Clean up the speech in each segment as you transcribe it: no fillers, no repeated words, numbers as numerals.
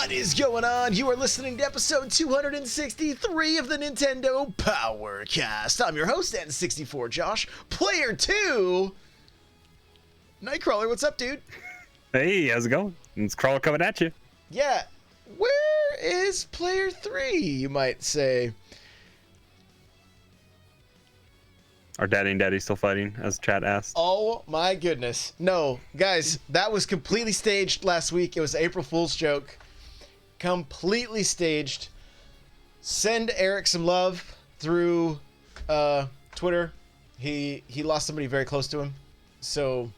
What is going on? You are listening to episode 263 of the Nintendo Powercast. I'm your host, N64 Josh. Player 2, Nightcrawler. What's up, dude? Hey, how's it going? It's Crawler coming at you. Yeah, where is Player 3, you might say? Are Daddy and Daddy still fighting, as chat asked? Oh my goodness. No, guys, that was completely staged last week. It was an April Fool's joke. Completely staged. Send Eric some love through Twitter. He lost somebody very close to him, so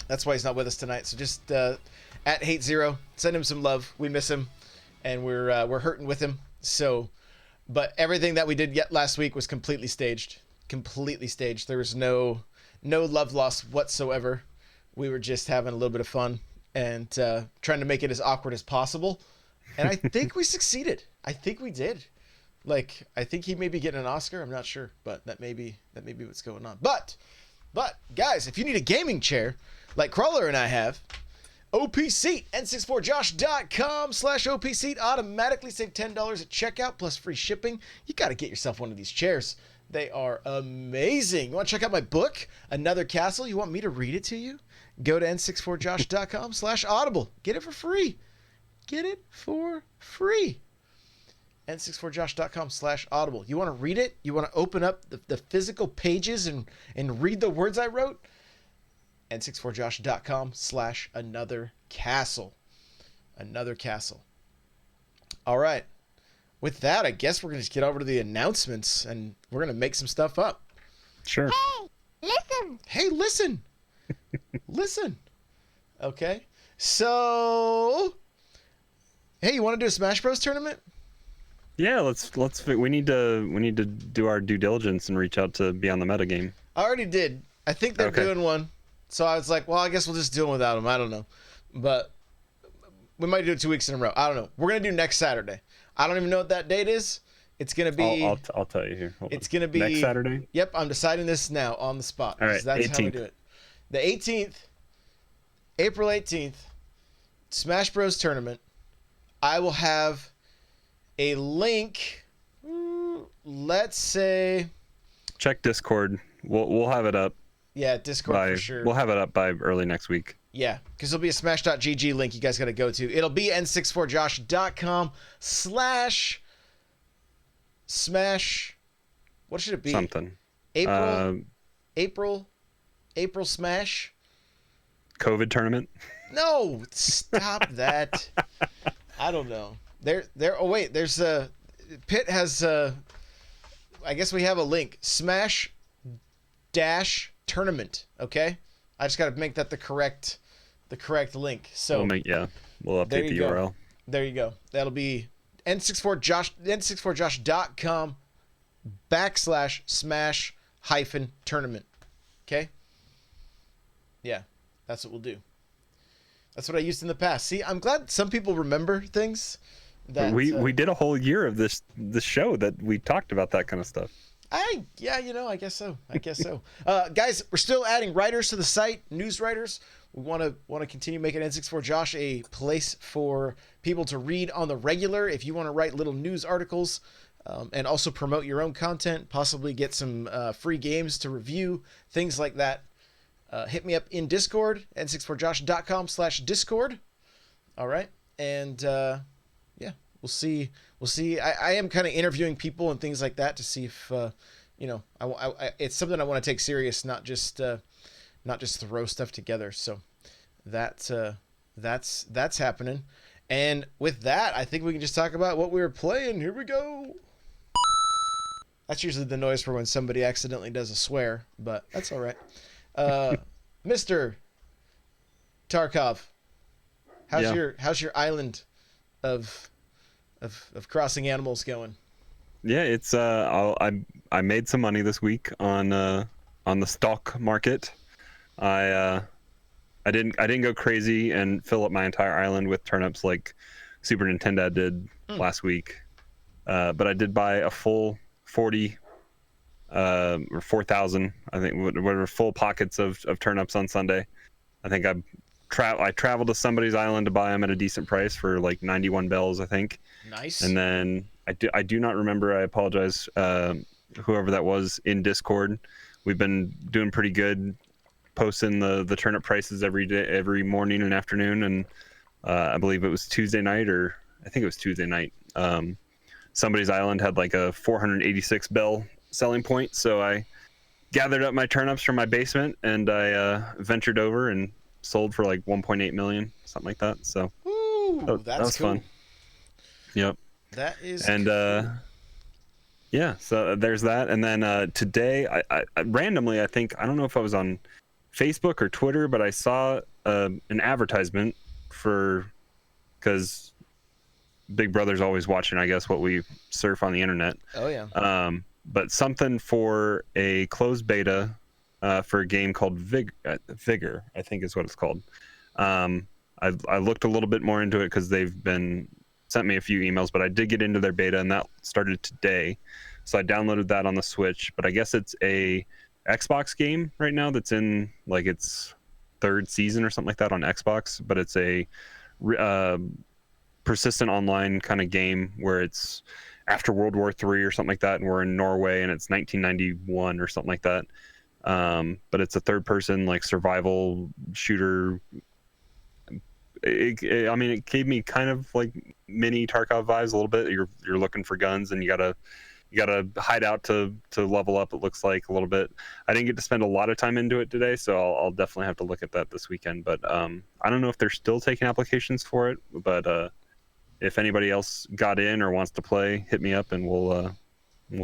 that's why he's not with us tonight. So just at Hate0, send him some love. We miss him, and we're hurting with him. So, but everything that we did yet last week was completely staged. Completely staged. There was no love lost whatsoever. We were just having a little bit of fun and trying to make it as awkward as possible. And I think we succeeded. I think we did. Like, I think he may be getting an Oscar. I'm not sure, but that may be what's going on. But guys, if you need a gaming chair like Crawler and I have, OP Seat, n64josh.com/OP Seat, automatically save $10 at checkout plus free shipping. You got to get yourself one of these chairs. They are amazing. You want to check out my book, Another Castle? You want me to read it to you? Go to n64josh.com/audible. Get it for free. Get it for free. n64josh.com/audible. You want to read it? You want to open up the physical pages and read the words I wrote? n64josh.com/another castle. Another castle. All right. With that, I guess we're going to just get over to the announcements, and we're going to make some stuff up. Sure. Hey, listen. Hey, listen. Listen. Okay. So, hey, you want to do a Smash Bros tournament? Yeah, let's. We need to do our due diligence and reach out to be on the metagame. I already did. I think they're Okay. doing one. So I was like, well, I guess we'll just do it without them. I don't know. But we might do it 2 weeks in a row. I don't know. We're going to do next Saturday. I don't even know what that date is. It's going to be... I'll tell you here. Hold it's on. going to be... Next Saturday? Yep, I'm deciding this now on the spot. All right, That's 18th. how we do it. The 18th, April 18th, Smash Bros. Tournament. I will have a link, let's say... Check Discord. We'll have it up. Yeah, Discord for sure. We'll have it up by early next week. Yeah, because there'll be a smash.gg link you guys got to go to. It'll be n64josh.com/smash. What should it be? Something. April Smash. COVID tournament. No, stop that. I don't know. Oh wait, there's Pitt has I guess we have a link. Smash dash tournament. Okay, I just got to make that the correct link. So We'll update the URL. There you go. That'll be n64josh.com/smash-tournament. Okay? Yeah, that's what we'll do. That's what I used in the past. See, I'm glad some people remember things. That We did a whole year of this show that we talked about that kind of stuff. I guess so. Guys, we're still adding writers to the site, news writers. We want to continue making N64 Josh a place for people to read on the regular. If you want to write little news articles and also promote your own content, possibly get some free games to review, things like that, hit me up in Discord, n64josh.com/discord. All right, and yeah, we'll see. I am kind of interviewing people and things like that to see if it's something I want to take serious, not just throw stuff together. So that's happening. And with that, I think we can just talk about what we were playing. Here we go. That's usually the noise for when somebody accidentally does a swear, but that's all right. Mr. Tarkov, how's your island of crossing animals going? Yeah, it's I made some money this week on the stock market. I didn't go crazy and fill up my entire island with turnips like Super Nintendo did last week, but I did buy a full 40 or 4,000, I think, whatever, full pockets of turnips on Sunday. I think I I traveled to somebody's island to buy them at a decent price for like 91 bells, I think. Nice. And then I do not remember. I apologize, whoever that was in Discord. We've been doing pretty good, posting the turnip prices every day, every morning and afternoon. And I believe it was Tuesday night, or I think it was Tuesday night. Somebody's island had like a 486 bell selling point, so I gathered up my turnips from my basement and I ventured over and sold for like 1.8 million, something like that. So Ooh, that was cool. fun. Yep. That is and cool. Yeah, so there's that. And then today I randomly, I don't know if I was on Facebook or Twitter, but I saw an advertisement because Big Brother's always watching, I guess, what we surf on the internet. Oh yeah. But something for a closed beta for a game called Vigor, I think is what it's called. I looked a little bit more into it because they've sent me a few emails, but I did get into their beta, and that started today. So I downloaded that on the Switch, but I guess it's a Xbox game right now that's in like its third season or something like that on Xbox, but it's a persistent online kind of game where it's after World War III or something like that, and we're in Norway and it's 1991 or something like that. But it's a third person like survival shooter. It gave me kind of like mini Tarkov vibes a little bit. You're looking for guns and you gotta hide out to level up, it looks like, a little bit. I didn't get to spend a lot of time into it today, so I'll definitely have to look at that this weekend. But I don't know if they're still taking applications for it, but if anybody else got in or wants to play, hit me up and we'll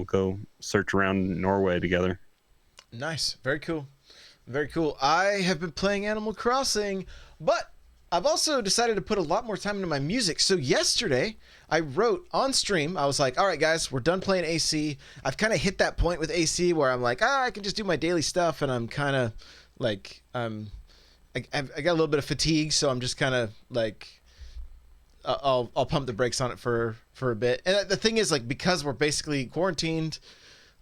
go search around Norway together. Nice. Very cool. Very cool. I have been playing Animal Crossing, but I've also decided to put a lot more time into my music. So yesterday, I wrote on stream. I was like, all right, guys, we're done playing AC. I've kind of hit that point with AC where I'm like, I can just do my daily stuff. And I'm kind of like, I got a little bit of fatigue. So I'm just kind of like, I'll pump the brakes on it for a bit. And the thing is, like, because we're basically quarantined,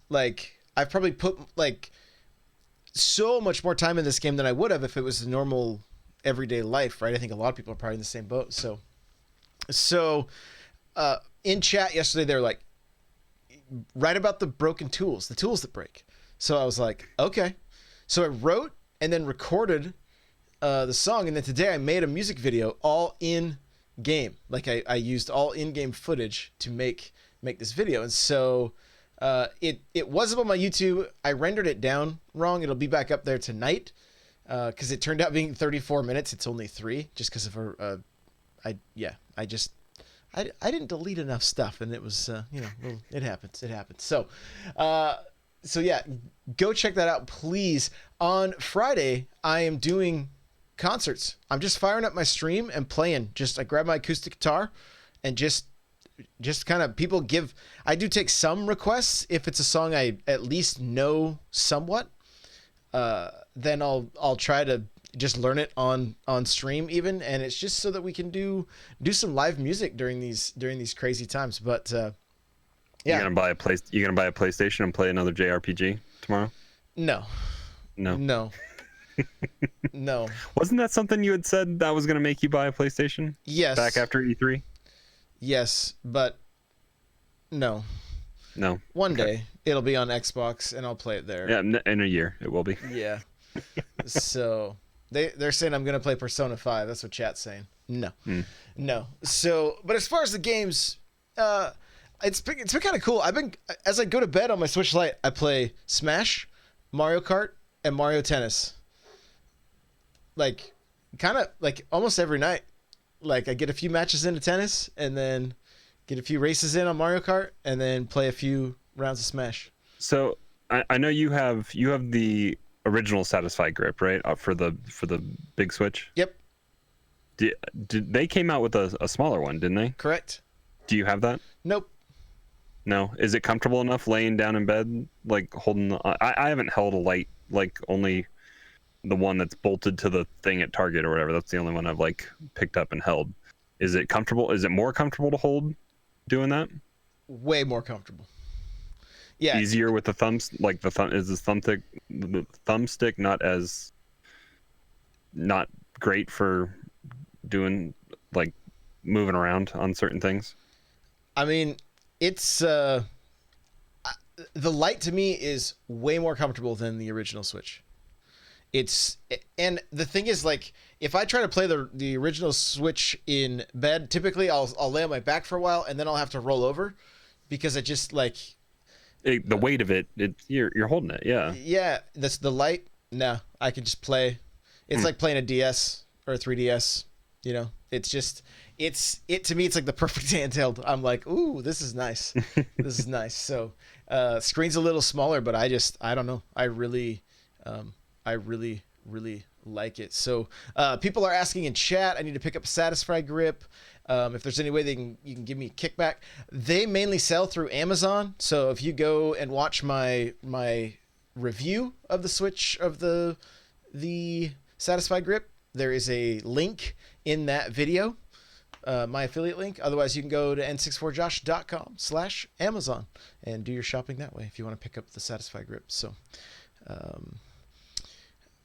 like, I've probably put like so much more time in this game than I would have if it was a normal everyday life, right? I think a lot of people are probably in the same boat. So in chat yesterday, they're like, write about the broken tools, the tools that break. So I was like, okay. So I wrote and then recorded the song, and then today I made a music video all in game. Like I used all in-game footage to make this video. And so it was up on my YouTube. I rendered it down wrong. It'll be back up there tonight because it turned out being 34 minutes. It's only 3 just because of I didn't delete enough stuff, and it was it happens. So yeah, go check that out, please. On Friday, I am doing concerts. I'm just firing up my stream and playing. I grab my acoustic guitar and just kind of I do take some requests. If it's a song I at least know somewhat, then I'll try to just learn it on stream even, and it's just so that we can do some live music during these crazy times. But yeah. You gonna buy a PlayStation and play another JRPG tomorrow? No. No. Wasn't that something you had said that was gonna make you buy a PlayStation? Yes. Back after E3? Yes, but no. One day it'll be on Xbox and I'll play it there. Yeah, in a year it will be. Yeah. So they're saying I'm gonna play Persona 5. That's what chat's saying. No. So, but as far as the games, it's been kind of cool. As I go to bed on my Switch Lite, I play Smash, Mario Kart, and Mario Tennis. Like, kind of like almost every night. Like, I get a few matches into tennis and then get a few races in on Mario Kart and then play a few rounds of Smash. So I know you have the original Satisfy grip, right? For the big Switch. Yep. Did they came out with a smaller one, didn't they? Correct. Do you have that? Nope. No. Is it comfortable enough laying down in bed, like holding? I haven't held a light, like only the one that's bolted to the thing at Target or whatever. That's the only one I've like picked up and held. Is it comfortable? Is it more comfortable to hold doing that? Way more comfortable. Yeah. Easier with the thumbs, like the thumbstick not great for doing like moving around on certain things. I mean, it's the Lite to me is way more comfortable than the original Switch. And the thing is, like, if I try to play the original Switch in bed, typically I'll lay on my back for a while and then I'll have to roll over because I just like The weight of it, you're holding it, yeah. Yeah, that's the Lite. No, I can just play. It's like playing a DS or a 3DS. You know, it's just to me it's like the perfect handheld. I'm like, ooh, this is nice. This is nice. So screen's a little smaller, but I don't know. I really like it. So people are asking in chat, I need to pick up a Satisfy grip. If there's any way you can give me a kickback. They mainly sell through Amazon. So if you go and watch my review of the Switch of the Satisfy grip, there is a link in that video, my affiliate link. Otherwise, you can go to n64josh.com/Amazon and do your shopping that way if you want to pick up the Satisfy grip. So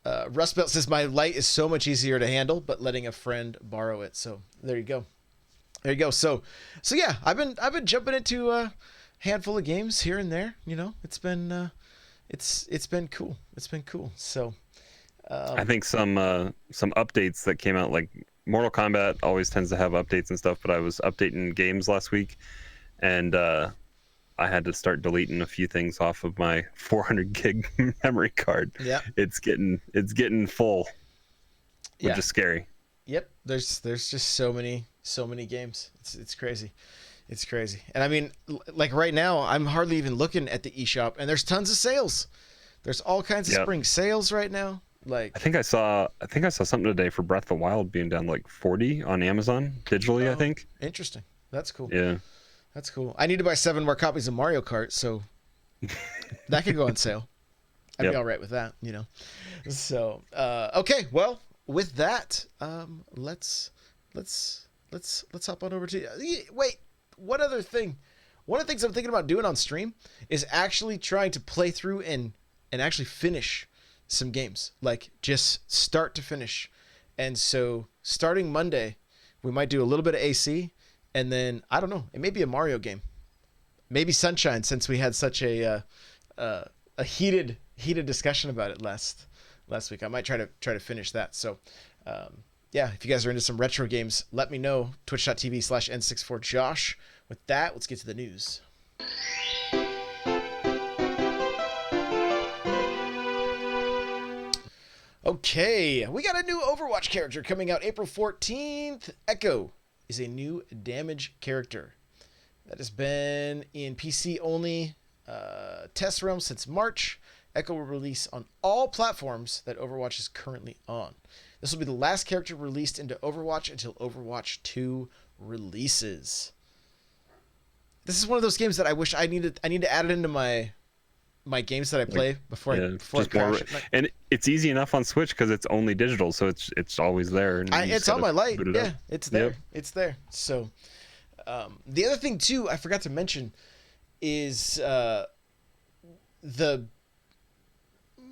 Rustbelt says my Lite is so much easier to handle, but letting a friend borrow it. So there you go. There you go. So yeah, I've been jumping into a handful of games here and there. You know, it's been cool. It's been cool. So I think some updates that came out, like Mortal Kombat always tends to have updates and stuff, but I was updating games last week, and I had to start deleting a few things off of my 400 gig memory card. Yeah, it's getting full, which is scary. Yep, there's just so many games. It's crazy. It's crazy. And I mean, like right now, I'm hardly even looking at the eShop, and there's tons of sales. There's all kinds of spring sales right now. Like I think I saw something today for Breath of the Wild being down like 40 on Amazon digitally. I think. Interesting. That's cool. Yeah. That's cool. I need to buy 7 more copies of Mario Kart, so that could go on sale. I'd be all right with that, you know. So okay, well, with that, let's hop on over to wait. One other thing. One of the things I'm thinking about doing on stream is actually trying to play through and actually finish some games, like just start to finish. And so starting Monday, we might do a little bit of AC, and then I don't know, it may be a Mario game, maybe Sunshine, since we had such a heated discussion about it last week. I might try to finish that. So yeah, if you guys are into some retro games, let me know. Twitch.tv/N64Josh. With that, let's get to the news. Okay, we got a new Overwatch character coming out April 14th. Echo is a new damage character that has been in PC only test realm since March. Echo will release on all platforms that Overwatch is currently on. This will be the last character released into Overwatch until Overwatch 2 releases. This is one of those games that I wish I need to add it into my games that I play before I crash. And it's easy enough on Switch because it's only digital, so it's always there. And it's on my Lite. Yeah, it's there. Yep. It's there. So the other thing too, I forgot to mention, is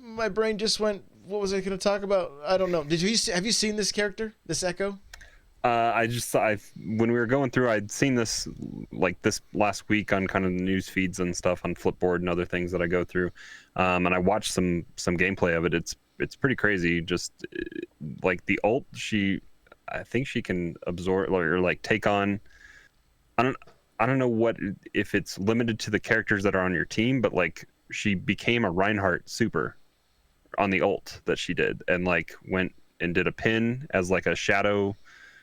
my brain just went. What was I going to talk about? I don't know. Have you seen this character, this Echo? When we were going through, I'd seen this last week on kind of the news feeds and stuff on Flipboard and other things that I go through, and I watched some gameplay of it. It's pretty crazy. Just like the ult, I think she can absorb or like take on. I don't know if it's limited to the characters that are on your team, but like she became a Reinhardt super on the ult that she did, and like went and did a pin as like a shadow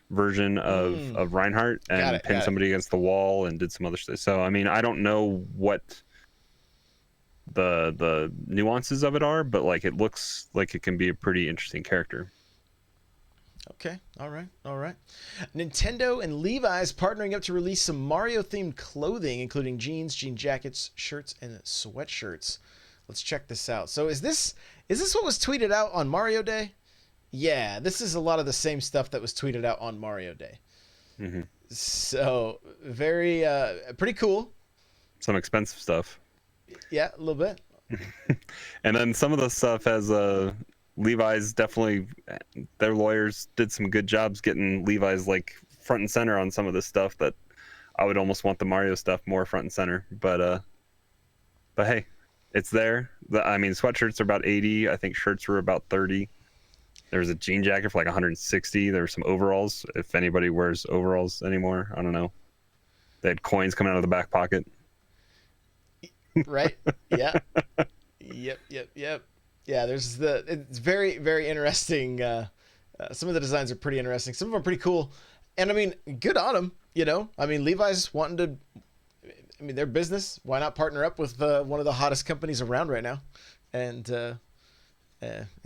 version of Reinhardt and pinned somebody against the wall and did some other stuff. So I mean, I don't know what the nuances of it are, but like it looks like it can be a pretty interesting character. Okay, all right. Nintendo and Levi's partnering up to release some Mario-themed clothing, including jeans, jean jackets, shirts, and sweatshirts. Let's check this out. So is this what was tweeted out on Mario Day? Yeah, this is a lot of the same stuff that was tweeted out on Mario Day. Mm-hmm. So very pretty cool. Some expensive stuff. Yeah, a little bit. And then some of the stuff has Levi's definitely, their lawyers did some good jobs getting Levi's like front and center on some of this stuff that I would almost want the Mario stuff more front and center. But hey, it's there. I mean, sweatshirts are about 80. I think shirts were about 30. There was a jean jacket for like 160. There were some overalls. If anybody wears overalls anymore, I don't know. They had coins coming out of the back pocket. Right. Yeah. Yep. Yeah. It's very, very interesting. Some of the designs are pretty interesting. Some of them are pretty cool. And I mean, good on them, you know? I mean, Levi's wanting to, I mean, their business, why not partner up with one of the hottest companies around right now and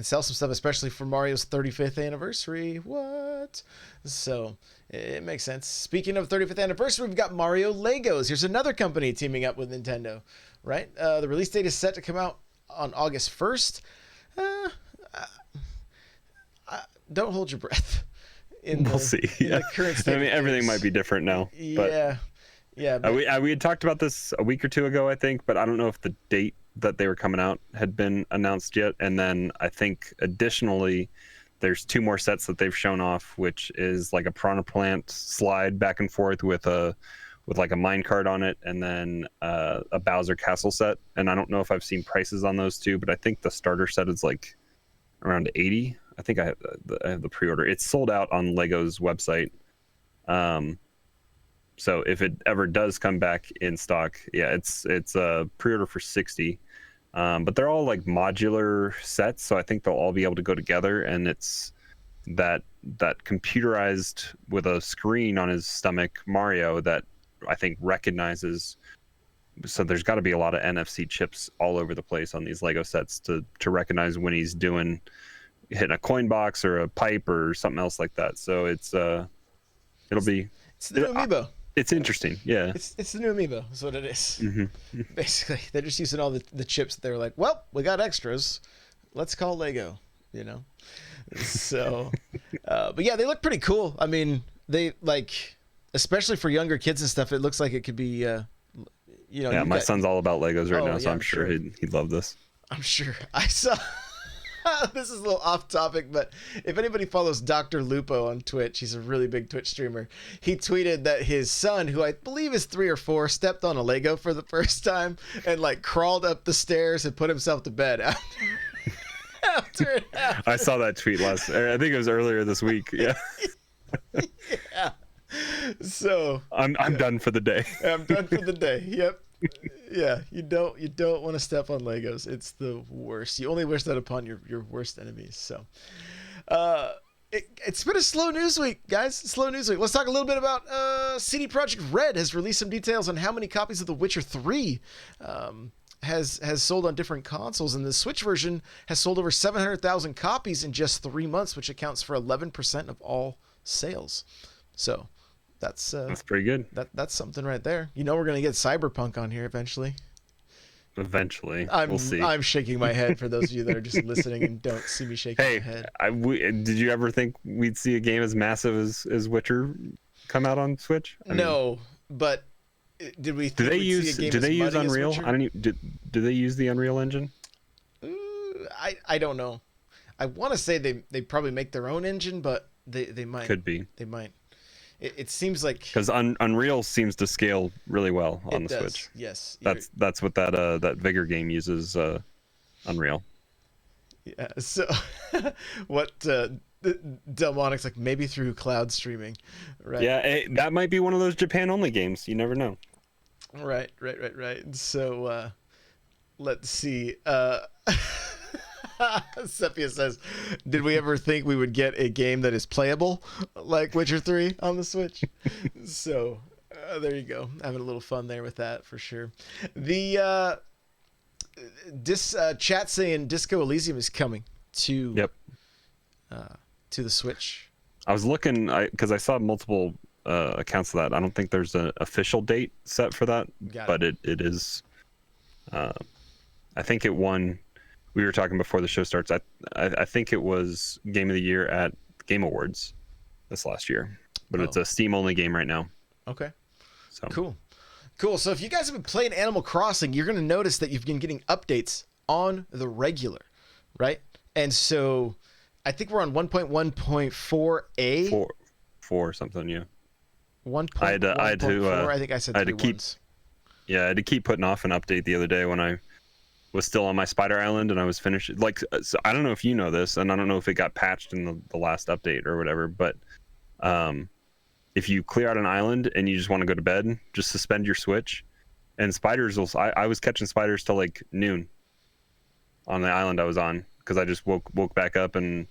sell some stuff, especially for Mario's 35th anniversary. What? So it makes sense. Speaking of 35th anniversary, we've got Mario Legos. Here's another company teaming up with Nintendo, right? The release date is set to come out on August 1st. Don't hold your breath. We'll see. Yeah. I mean, everything might be different now. Yeah. Yeah. But we had talked about this a week or two ago, I think, but I don't know if the date that they were coming out had been announced yet. And then I think additionally, there's 2 more sets that they've shown off, which is like a Piranha Plant slide back and forth with like a mine cart on it, and then a Bowser Castle set. And I don't know if I've seen prices on those 2, but I think the starter set is like around 80. I think I have the pre-order. It's sold out on Lego's website. So if it ever does come back in stock, yeah, it's a pre-order for 60. But they're all like modular sets, so I think they'll all be able to go together. And it's that computerized with a screen on his stomach Mario that I think recognizes. So there's got to be a lot of NFC chips all over the place on these Lego sets to recognize when he's hitting a coin box or a pipe or something else like that. So it's the new Amiibo. It's interesting, yeah. It's the new Amiibo, is what it is. Mm-hmm. Basically, they're just using all the chips. They were like, well, we got extras. Let's call Lego, you know? So, but yeah, they look pretty cool. I mean, they like, especially for younger kids and stuff, it looks like it could be, you know. Yeah, my son's all about Legos right now, so I'm sure he'd love this. I'm sure. I saw... This is a little off topic, but if anybody follows Dr. Lupo on Twitch, he's a really big Twitch streamer. He tweeted that his son, who I believe is 3 or 4, stepped on a Lego for the first time and like crawled up the stairs and put himself to bed after it happened. I saw that tweet I think it was earlier this week. Yeah. Yeah. So I'm done for the day. I'm done for the day. Yep. Yeah, you don't want to step on Legos. It's the worst. You only wish that upon your worst enemies. So, it's been a slow news week, guys. Slow news week. Let's talk a little bit about CD Projekt Red has released some details on how many copies of The Witcher 3 has sold on different consoles, and the Switch version has sold over 700,000 copies in just 3 months, which accounts for 11% of all sales. So. That's pretty good. That's something right there. You know, we're gonna get Cyberpunk on here eventually. We'll see. I'm shaking my head for those of you that are just listening and don't see me shaking my head. Did you ever think we'd see a game as massive as Witcher come out on Switch? No, but did we? Do they use Unreal? I don't even. Do they use the Unreal Engine? I don't know. I want to say they probably make their own engine, but they might. Could be. They might. It seems like because Unreal seems to scale really well on the Switch. Yes, that's what that Vigor game uses. Unreal. Yeah. So, what Delmonic's like maybe through cloud streaming, right? Yeah, that might be one of those Japan only games. You never know. Right. So, let's see. Sepia says, did we ever think we would get a game that is playable like Witcher 3 on the Switch? So there you go, having a little fun there with that for sure. The chat saying Disco Elysium is coming to the Switch. I was looking because I saw multiple accounts of that. I don't think there's an official date set for that, but it is. I think it won. We were talking before the show starts. I think it was Game of the Year at Game Awards this last year, but it's a Steam only game right now. Okay. So cool. So if you guys have been playing Animal Crossing, you're going to notice that you've been getting updates on the regular, right? And so I think we're on 1.1.4a. Four something, yeah. 1.1.4. I think I said I had three to keep ones. Yeah, I had to keep putting off an update the other day when I was still on my spider island and I was finished. Like, so I don't know if you know this, and I don't know if it got patched in the last update or whatever, but if you clear out an island and you just want to go to bed, just suspend your Switch, and spiders will. I was catching spiders till like noon on the island I was on because I just woke back up, and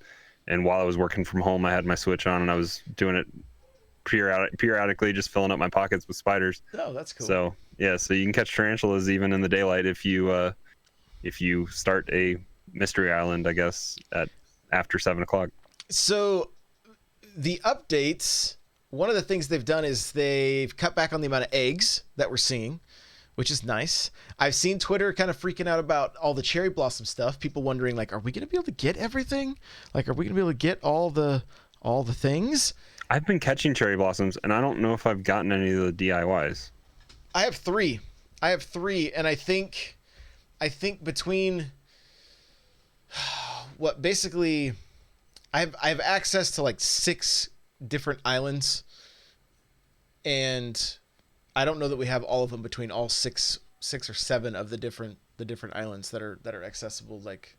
while I was working from home, I had my Switch on and I was doing it periodically, just filling up my pockets with spiders. Oh, that's cool. So yeah, so you can catch tarantulas even in the daylight if you start a mystery island, I guess, at after 7 o'clock. So the updates, one of the things they've done is they've cut back on the amount of eggs that we're seeing, which is nice. I've seen Twitter kind of freaking out about all the cherry blossom stuff. People wondering, like, are we going to be able to get everything? Like, are we going to be able to get all the things? I've been catching cherry blossoms, and I don't know if I've gotten any of the DIYs. I have three, and I think between what basically I have access to like 6 different islands, and I don't know that we have all of them between all six or 7 of the different islands that are accessible, like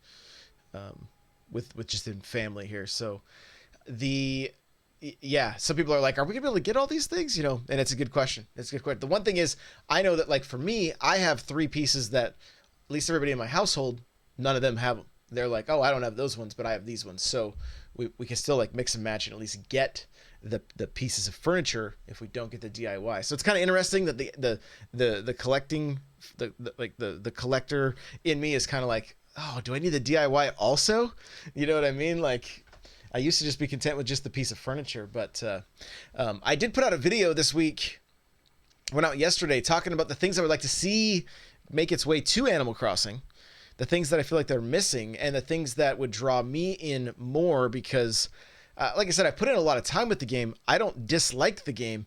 with just in family here. So some people are like, are we gonna be able to get all these things? And it's a good question. The one thing is, I know that, like, for me, I have 3 pieces that at least everybody in my household, none of them have them. They're like, oh, I don't have those ones, but I have these ones. So we can still like mix and match and at least get the pieces of furniture if we don't get the DIY. So it's kind of interesting that the collecting, the collector in me is kind of like, oh, do I need the DIY also? You know what I mean? Like, I used to just be content with just the piece of furniture, but I did put out a video this week, went out yesterday, talking about the things I would like to see make its way to Animal Crossing, the things that I feel like they're missing, and the things that would draw me in more because, like I said, I put in a lot of time with the game. I don't dislike the game,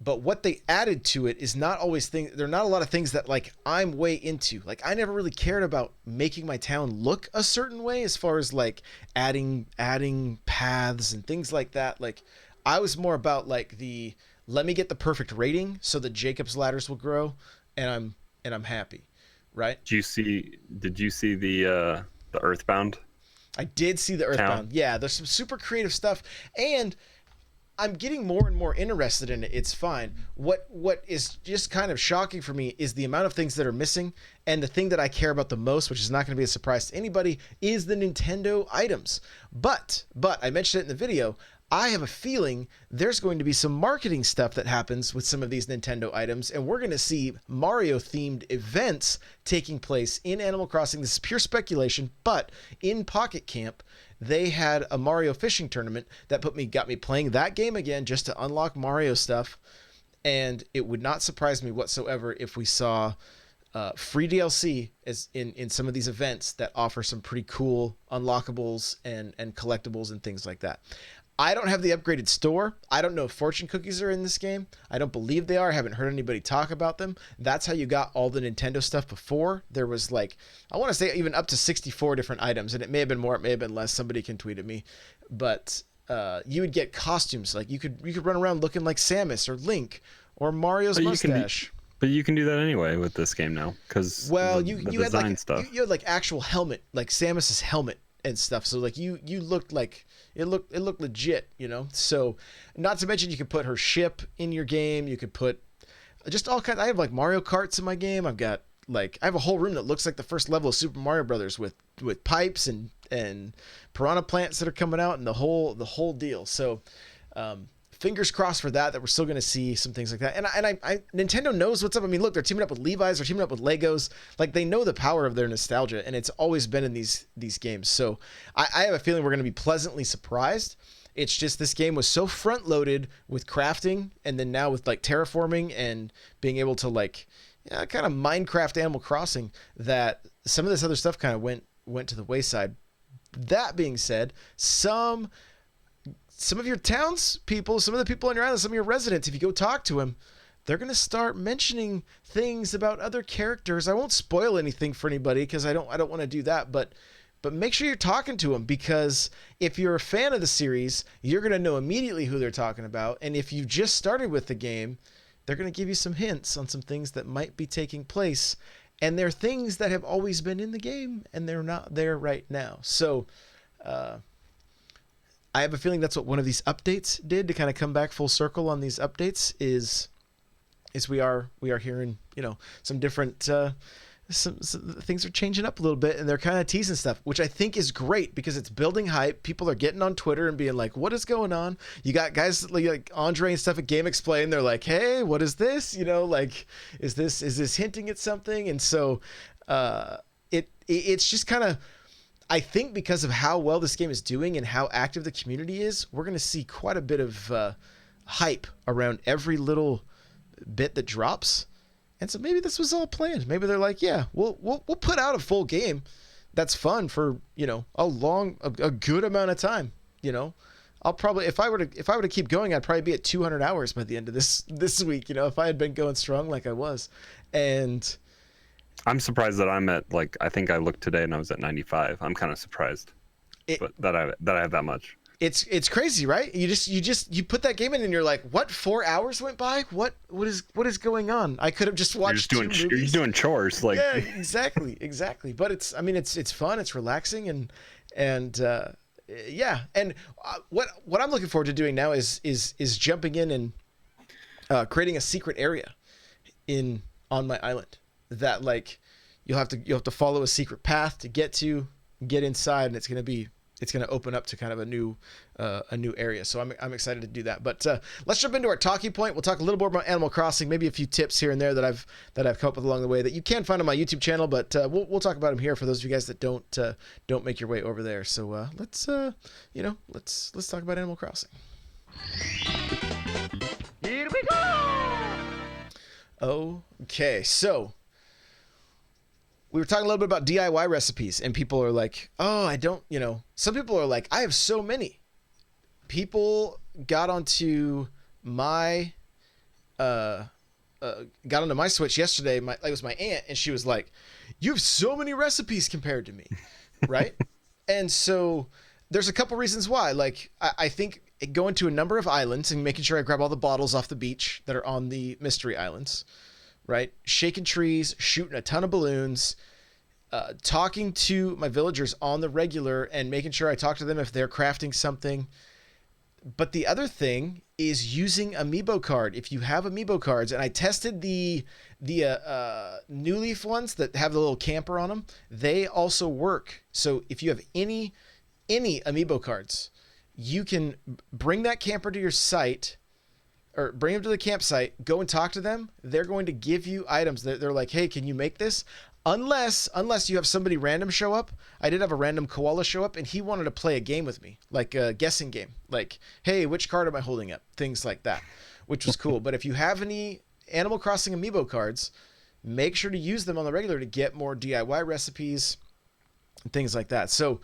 but what they added to it is not always things. There are not a lot of things that like I'm way into. Like, I never really cared about making my town look a certain way as far as like adding paths and things like that. Like, I was more about like let me get the perfect rating so that Jacob's ladders will grow, and I'm happy, right? Did you see the Earthbound? I did see the Earthbound. Town? Yeah, there's some super creative stuff, and I'm getting more and more interested in it. It's fine. What is just kind of shocking for me is the amount of things that are missing, and the thing that I care about the most, which is not going to be a surprise to anybody, is the Nintendo items. But I mentioned it in the video, I have a feeling there's going to be some marketing stuff that happens with some of these Nintendo items, and we're going to see Mario-themed events taking place in Animal Crossing. This is pure speculation, but in Pocket Camp, they had a Mario fishing tournament that got me playing that game again just to unlock Mario stuff, and it would not surprise me whatsoever if we saw free DLC as in some of these events that offer some pretty cool unlockables and collectibles and things like that. I don't have the upgraded store. I don't know if fortune cookies are in this game. I don't believe they are. I haven't heard anybody talk about them. That's how you got all the Nintendo stuff before. There was like, I want to say even up to 64 different items, and it may have been more, it may have been less. Somebody can tweet at me. But you would get costumes. Like you could run around looking like Samus or Link or Mario's mustache. But you can do that anyway with this game now, because you had like stuff. You had like actual helmet, like Samus's helmet and stuff. So like you looked like it looked legit, So not to mention you could put her ship in your game. You could put just all kinds. I have like Mario Karts in my game. I have a whole room that looks like the first level of Super Mario Brothers with pipes and piranha plants that are coming out and the whole deal. So fingers crossed for that we're still going to see some things like that. And I Nintendo knows what's up. I mean, look, they're teaming up with Levi's, they're teaming up with Legos. Like, they know the power of their nostalgia, and it's always been in these games. So I have a feeling we're going to be pleasantly surprised. It's just this game was so front loaded with crafting, and then now with like terraforming and being able to like kind of Minecraft Animal Crossing, that some of this other stuff kind of went to the wayside. That being said, some of your townspeople, some of the people on your island, some of your residents, if you go talk to them, they're going to start mentioning things about other characters. I won't spoil anything for anybody because I don't want to do that, but but make sure you're talking to them, because if you're a fan of the series, you're going to know immediately who they're talking about. And if you just started with the game, they're going to give you some hints on some things that might be taking place. And they're things that have always been in the game, and they're not there right now. So I have a feeling that's what one of these updates did to kind of come back full circle on these updates is we are hearing, some different some things are changing up a little bit, and they're kind of teasing stuff, which I think is great because it's building hype. People are getting on Twitter and being like, what is going on? You got guys like Andre and stuff at Game Explain. They're like, hey, what is this? Is this hinting at something? And so it's just kind of, I think because of how well this game is doing and how active the community is, we're going to see quite a bit of hype around every little bit that drops. And so maybe this was all planned. Maybe they're like, yeah, we'll put out a full game that's fun for, a good amount of time. I'll probably, if I were to keep going, I'd probably be at 200 hours by the end of this week, if I had been going strong like I was. And I'm surprised that I'm at, I think I looked today and I was at 95. I'm kind of surprised but that I have that much. It's crazy, right? You put that game in and you're like, what? 4 hours went by? What is going on? I could have just watched two movies. You're doing chores, yeah, exactly. But it's fun, it's relaxing, and yeah. And what I'm looking forward to doing now is jumping in and creating a secret area on my island that you'll have to follow a secret path to get inside, and it's going to open up to kind of a new area. So I'm excited to do that. But let's jump into our talking point. We'll talk a little more about Animal Crossing, maybe a few tips here and there that I've come up with along the way that you can find on my YouTube channel. But we'll talk about them here for those of you guys that don't make your way over there. So let's talk about Animal Crossing. Here we go. Okay, so we were talking a little bit about DIY recipes, and people are like, oh, some people are like, I have so many. People got onto my Switch yesterday. It was my aunt, and she was like, you have so many recipes compared to me. Right. And so there's a couple reasons why. I think going to a number of islands and making sure I grab all the bottles off the beach that are on the mystery islands, right? Shaking trees, shooting a ton of balloons, talking to my villagers on the regular and making sure I talk to them if they're crafting something. But the other thing is using amiibo card. If you have amiibo cards, and I tested the New Leaf ones that have the little camper on them, they also work. So if you have any amiibo cards, you can bring that camper to your site, or bring them to the campsite, go and talk to them. They're going to give you items. They're like, hey, can you make this? Unless you have somebody random show up. I did have a random koala show up, and he wanted to play a game with me, like a guessing game. Like, hey, which card am I holding up? Things like that, which was cool. But if you have any Animal Crossing amiibo cards, make sure to use them on the regular to get more DIY recipes and things like that. So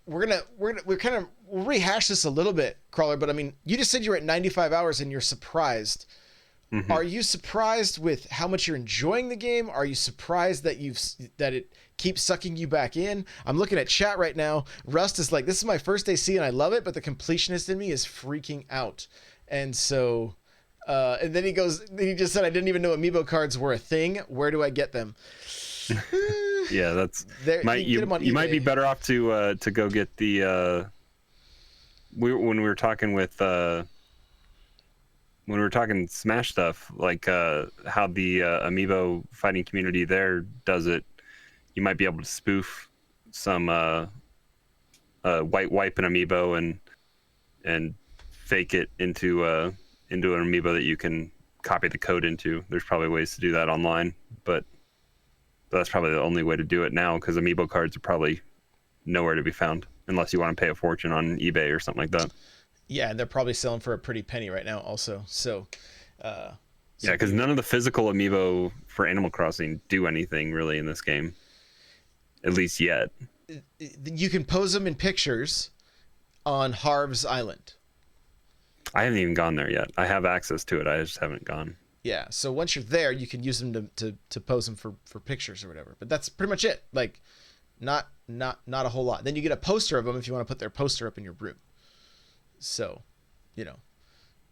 we're gonna rehash this a little bit, Crawler. But I mean, you just said you were at 95 hours and you're surprised. Mm-hmm. Are you surprised with how much you're enjoying the game? Are you surprised that it keeps sucking you back in? I'm looking at chat right now. Rust is like, this is my first AC and I love it, but the completionist in me is freaking out. And so, and then he just said, I didn't even know amiibo cards were a thing. Where do I get them? Yeah, that's you might be better off to go get the when we were talking with when we were talking Smash stuff, like how the amiibo fighting community there does it, you might be able to spoof some wipe an amiibo and fake it into an amiibo that you can copy the code into. There's probably ways to do that online, but that's probably the only way to do it now, because amiibo cards are probably nowhere to be found unless you want to pay a fortune on eBay or something like that. Yeah, and they're probably selling for a pretty penny right now also. So, yeah, because none of the physical amiibo for Animal Crossing do anything really in this game, at least yet. You can pose them in pictures on Harv's Island. I haven't even gone there yet. I have access to it. I just haven't gone. Yeah, so once you're there, you can use them to pose them for pictures or whatever. But that's pretty much it. Like, Not a whole lot. Then you get a poster of them if you want to put their poster up in your room. So, you know,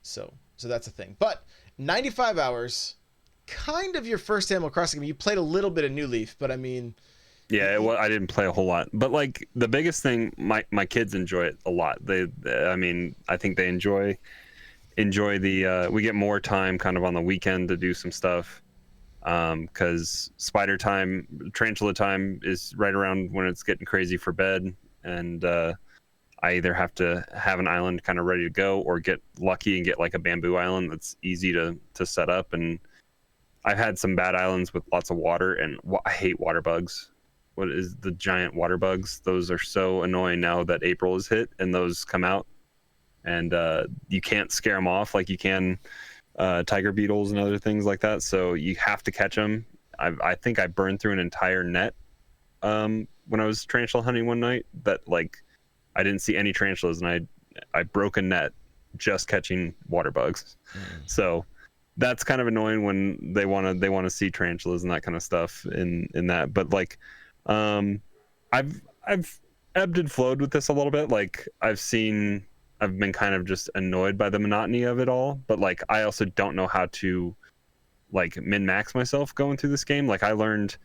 so that's a thing. But 95 hours, kind of your first Animal Crossing game. You played a little bit of New Leaf, but I mean, yeah, well, I didn't play a whole lot, but like the biggest thing, my kids enjoy it a lot. I mean, I think they enjoy the we get more time kind of on the weekend to do some stuff, because spider time, tarantula time is right around when it's getting crazy for bed, and I either have to have an island kind of ready to go or get lucky and get like a bamboo island that's easy to set up. And I've had some bad islands with lots of water, and I hate water bugs. What is the giant water bugs? Those are so annoying now that April is hit and those come out, and you can't scare them off like you can tiger beetles and other things like that. So you have to catch them. I think I burned through an entire net when I was tarantula hunting one night. That like I didn't see any tarantulas, and I broke a net just catching water bugs. So that's kind of annoying when they want to see tarantulas and that kind of stuff in that. But like I've ebbed and flowed with this a little bit. Like I've been kind of just annoyed by the monotony of it all, but like I also don't know how to like min-max myself going through this game. Like I learned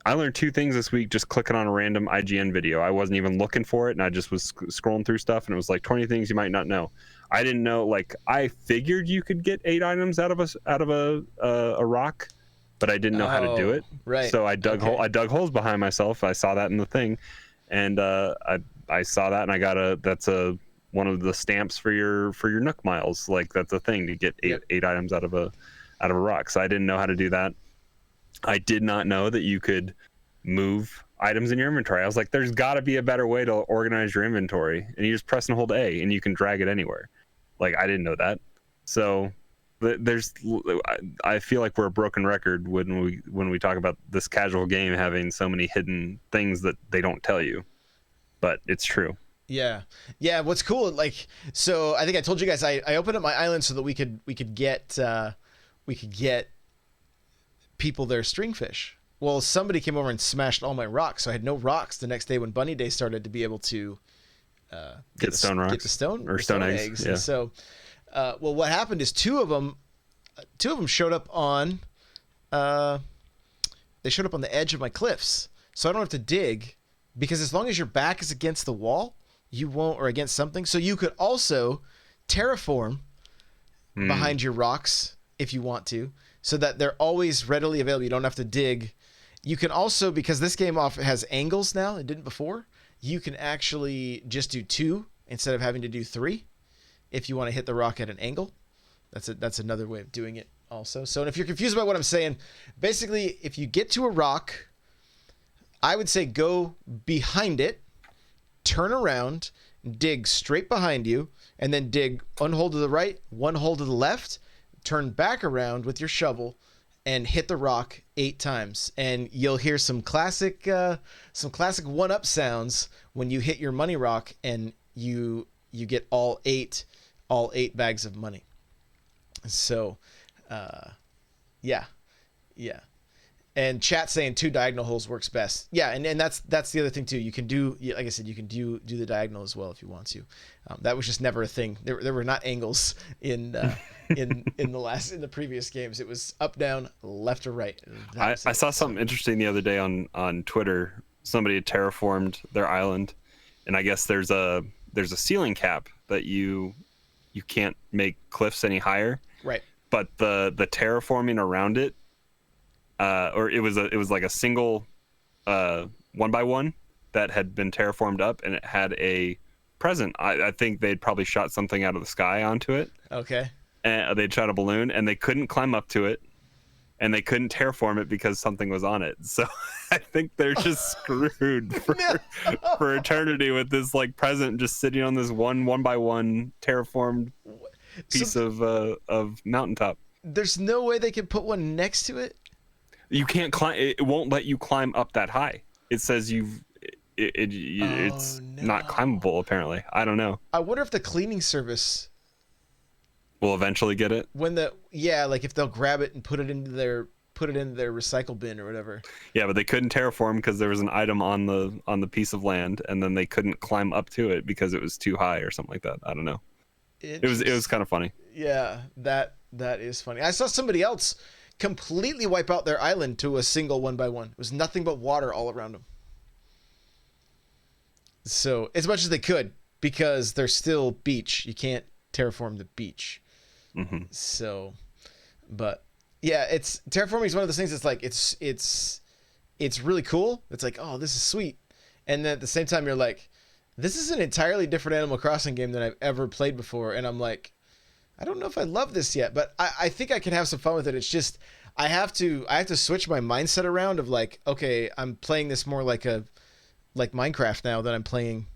2 things this week just clicking on a random IGN video. I wasn't even looking for it, and I just was scrolling through stuff, and it was like 20 things you might not know. I didn't know, like I figured you could get 8 items out of a rock, but I didn't know how to do it. Right. So I dug holes behind myself. I saw that in the thing, and I saw that, and I got that's one of the stamps for your Nook miles. Like that's a thing to get 8 items out of a rock. So I didn't know how to do that. I did not know that you could move items in your inventory. I was like, there's got to be a better way to organize your inventory, and you just press and hold A, and you can drag it anywhere. Like I didn't know that. So I feel like we're a broken record when we talk about this casual game having so many hidden things that they don't tell you, but it's true. Yeah. What's cool, like, so I think I told you guys I opened up my island so that we could get people their stringfish. Well, somebody came over and smashed all my rocks, so I had no rocks the next day when Bunny Day started to be able to get stone rocks, get the stone eggs. Yeah. And so, well, what happened is two of them showed up on they showed up on the edge of my cliffs, so I don't have to dig, because as long as your back is against the wall, you won't, or against something. So you could also terraform behind your rocks if you want to, so that they're always readily available. You don't have to dig. You can also, because this game has angles now, it didn't before, you can actually just do 2 instead of having to do 3 if you want to hit the rock at an angle. That's another way of doing it also. So if you're confused about what I'm saying, basically if you get to a rock, I would say go behind it, turn around, dig straight behind you, and then dig 1 hole to the right, 1 hole to the left, turn back around with your shovel, and hit the rock 8 times. And you'll hear some classic 1-up sounds when you hit your money rock, and you get all 8 bags of money. So, yeah. And chat saying 2 diagonal holes works best. Yeah, and that's the other thing too. You can do, like I said, you can do the diagonal as well if you want to. That was just never a thing. There were not angles in the previous games. It was up, down, left, or right. I saw something interesting the other day on Twitter. Somebody had terraformed their island, and I guess there's a ceiling cap that you can't make cliffs any higher. Right. But the terraforming around it, or it was like a single 1x1 that had been terraformed up, and it had a present. I think they'd probably shot something out of the sky onto it. Okay. And they'd shot a balloon, and they couldn't climb up to it, and they couldn't terraform it because something was on it. So I think they're just screwed for eternity with this like present just sitting on this 1x1 terraformed piece of mountaintop. There's no way they can put one next to it. You can't climb. It won't let you climb up that high. It says it's not climbable. Apparently, I don't know. I wonder if the cleaning service will eventually get it. Like if they'll grab it and put it put it in their recycle bin or whatever. Yeah, but they couldn't terraform because there was an item on the piece of land, and then they couldn't climb up to it because it was too high or something like that. I don't know. It was kind of funny. Yeah, that is funny. I saw somebody else completely wipe out their island to a single 1x1. It was nothing but water all around them. So as much as they could, because there's still beach. You can't terraform the beach. Mm-hmm. So, but yeah, terraforming is one of those things that's like it's really cool. It's like, oh, this is sweet, and then at the same time you're like, this is an entirely different Animal Crossing game than I've ever played before, and I'm like, I don't know if I love this yet, but I think I can have some fun with it. It's just I have to switch my mindset around of like, okay, I'm playing this more like Minecraft now than I'm playing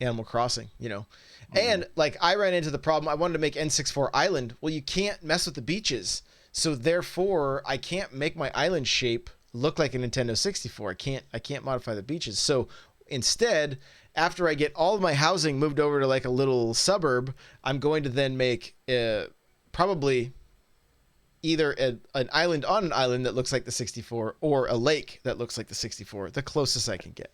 Animal Crossing, you know. Mm-hmm. And like I ran into the problem. I wanted to make N64 Island. Well, you can't mess with the beaches, so therefore I can't make my island shape look like a Nintendo 64. I can't modify the beaches. So instead, after I get all of my housing moved over to like a little suburb, I'm going to then make probably either an island on an island that looks like the 64 or a lake that looks like the 64. The closest I can get.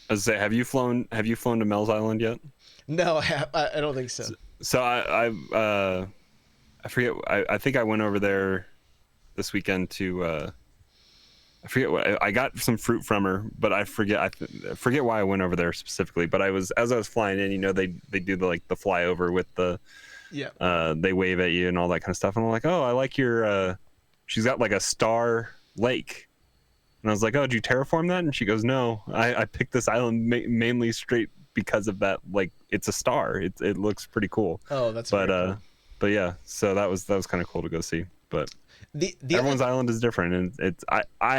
I was say, have you flown to Mel's Island yet? No, I don't think so. So I forget. I think I went over there this weekend to. I forget what I got some fruit from her, but I forget why I went over there specifically. But as I was flying in, you know, they do the flyover with the. Yeah. They wave at you and all that kind of stuff, and I'm like, oh, I like your. She's got like a star lake. And I was like, oh, did you terraform that? And she goes, no, I picked this island mainly straight because of that. Like, it's a star. It looks pretty cool. Oh, that's cool. But yeah, so that was kind of cool to go see. But everyone's island is different, and it's I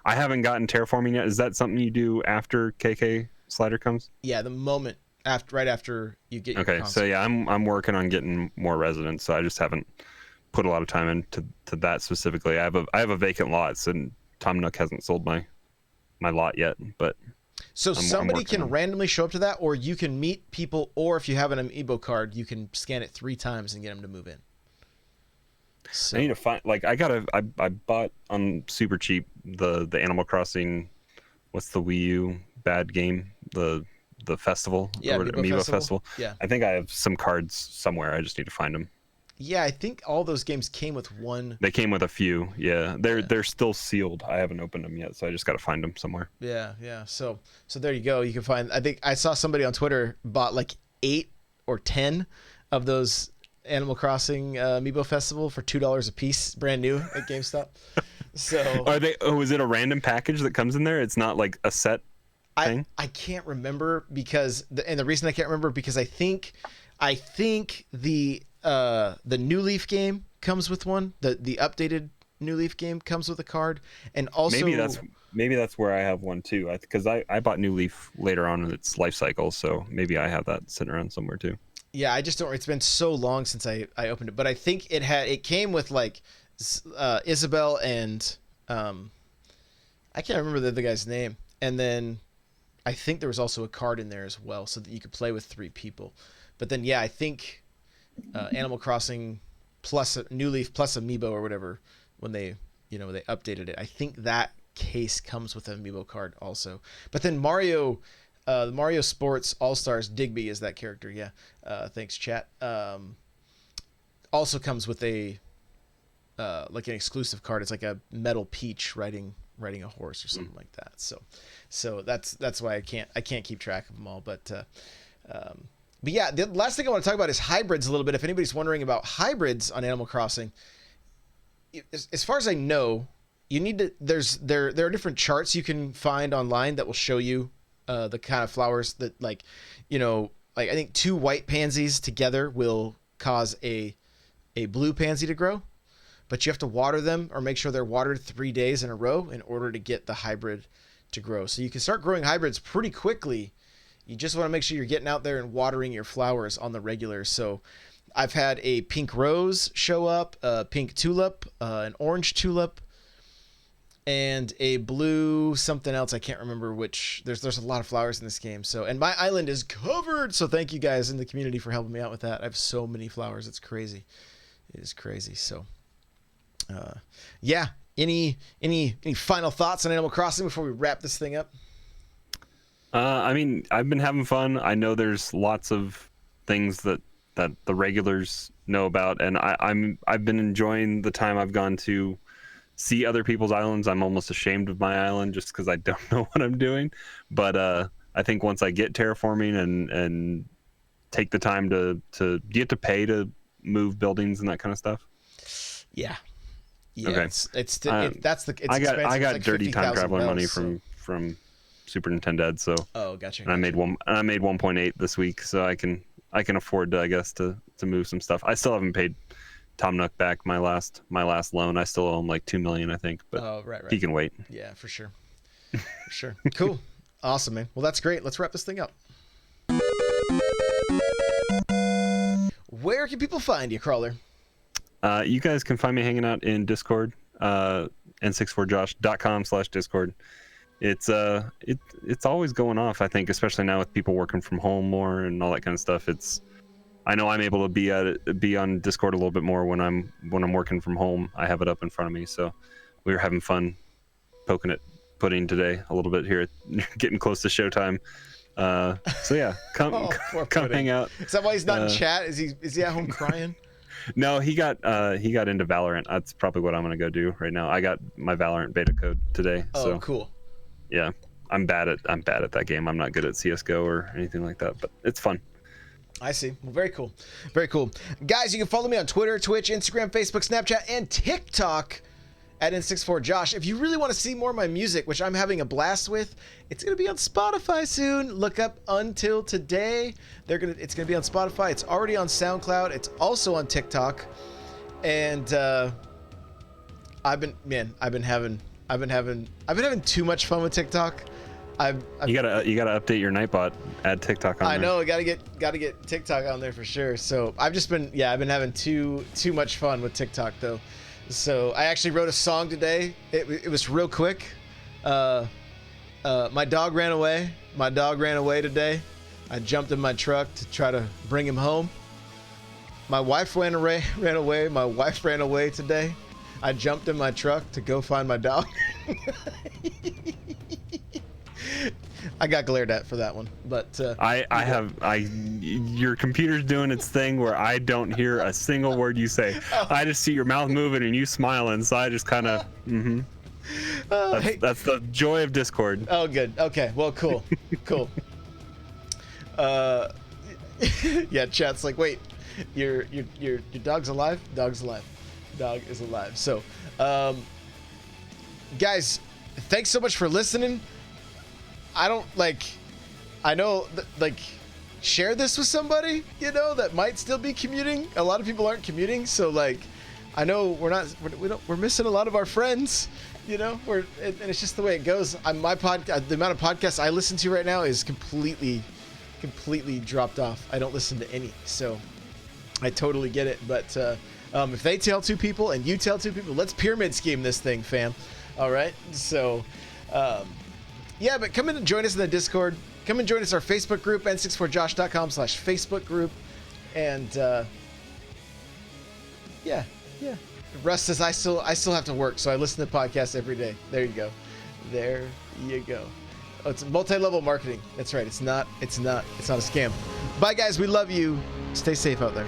haven't gotten terraforming yet. Is that something you do after KK Slider comes? Yeah, the moment right after you get your console. So yeah, I'm working on getting more residents. So I just haven't put a lot of time into that specifically. I have a vacant lot, so Tom Nook hasn't sold my lot yet, but so somebody can randomly show up to that, or you can meet people, or if you have an amiibo card, you can scan it 3 times and get them to move in. So. I need to find I bought on super cheap the Animal Crossing, what's the Wii U bad game, the festival, Amiibo Festival. Yeah, I think I have some cards somewhere. I just need to find them. Yeah, I think all those games came with one. They came with a few. Yeah, they're still sealed. I haven't opened them yet, so I just got to find them somewhere. Yeah. So there you go. You can find. I think I saw somebody on Twitter bought like 8 or 10 of those Animal Crossing Amiibo Festival for $2 a piece, brand new at GameStop. So are they? Oh, is it a random package that comes in there? It's not like a set thing. I can't remember because the reason I can't remember because I think the New Leaf game comes with one. The updated New Leaf game comes with a card, and also maybe that's where I have one too. Because I bought New Leaf later on in its life cycle, so maybe I have that sitting around somewhere too. Yeah, I just don't. It's been so long since I opened it, but I think it came with like Isabel and I can't remember the other guy's name, and then I think there was also a card in there as well, so that you could play with 3 people. But then yeah, I think. Animal Crossing plus New Leaf plus Amiibo or whatever when they updated it. I think that case comes with an Amiibo card also. But then Mario, the Mario Sports All Stars Digby is that character. Yeah, thanks chat. Also comes with a like an exclusive card. It's like a metal Peach riding a horse or something like that. So that's why I can't keep track of them all. But yeah, the last thing I want to talk about is hybrids a little bit. If anybody's wondering about hybrids on Animal Crossing, as far as I know, you need to. There are different charts you can find online that will show you the kind of flowers that like I think 2 white pansies together will cause a blue pansy to grow, but you have to water them or make sure they're watered 3 days in a row in order to get the hybrid to grow. So you can start growing hybrids pretty quickly. You just want to make sure you're getting out there and watering your flowers on the regular. So I've had a pink rose show up, a pink tulip, an orange tulip, and a blue something else. I can't remember which. There's a lot of flowers in this game. So, and my island is covered. So thank you guys in the community for helping me out with that. I have so many flowers. It's crazy. It is crazy. So yeah, Any final thoughts on Animal Crossing before we wrap this thing up? I mean, I've been having fun. I know there's lots of things that the regulars know about, and I've been enjoying the time I've gone to see other people's islands. I'm almost ashamed of my island just because I don't know what I'm doing. But I think once I get terraforming and take the time to do you have to pay to move buildings and that kind of stuff? Yeah. Okay. It's I got like dirty time 50,000 traveler money bells, from Super Nintendo, so oh, gotcha. and I made 1.8 this week, so I can afford to, I guess, to move some stuff. I still haven't paid Tom Nook back my last loan. I still owe him like $2 million, I think, but right. He can wait. Yeah, for sure. For sure. Cool. Awesome, man. Well, that's great. Let's wrap this thing up. Where can people find you, Crawler? You guys can find me hanging out in Discord, n64josh.com/Discord. It's always going off, I think, especially now with people working from home more and all that kind of stuff. I know I'm able to be on Discord a little bit more when I'm working from home. I have it up in front of me, so we were having fun poking at pudding today a little bit here, getting close to showtime. So yeah, come hang out. Is that why he's not in chat? Is he at home crying? No, he got into Valorant. That's probably what I'm gonna go do right now. I got my Valorant beta code today. Oh, so cool. Yeah, I'm bad at that game. I'm not good at CS:GO or anything like that, but it's fun. I see. Well, very cool. Very cool. Guys, you can follow me on Twitter, Twitch, Instagram, Facebook, Snapchat, and TikTok at N64Josh. If you really want to see more of my music, which I'm having a blast with, it's going to be on Spotify soon. Look up Until Today. It's going to be on Spotify. It's already on SoundCloud. It's also on TikTok. And I've been having too much fun with TikTok. You gotta update your Nightbot, add TikTok on there. I know, gotta get TikTok on there for sure. So I've been having too much fun with TikTok though. So I actually wrote a song today. It was real quick. My dog ran away. My dog ran away today. I jumped in my truck to try to bring him home. My wife ran away. My wife ran away today. I jumped in my truck to go find my dog. I got glared at for that one, but your computer's doing its thing where I don't hear a single word you say. Oh. I just see your mouth moving and you smiling, so I just kind of that's the joy of Discord. Oh, good. Okay, well, cool. Yeah, chat's like, wait, your dog's alive? Dog's alive. Dog is alive. So, guys, thanks so much for listening. Share this with somebody, that might still be commuting. A lot of people aren't commuting, so I know we're missing a lot of our friends, and it's just the way it goes. The amount of podcasts I listen to right now is completely dropped off. I don't listen to any, so I totally get it. But if they tell two people and you tell two people, let's pyramid scheme this thing, fam. All right, so. Yeah, but come in and join us in the Discord. Come and join us in our Facebook group, n64josh.com/Facebook group. And yeah. Russ says I still have to work, so I listen to podcasts every day. There you go. Oh, it's multi-level marketing. That's right. It's not a scam. Bye guys, we love you. Stay safe out there.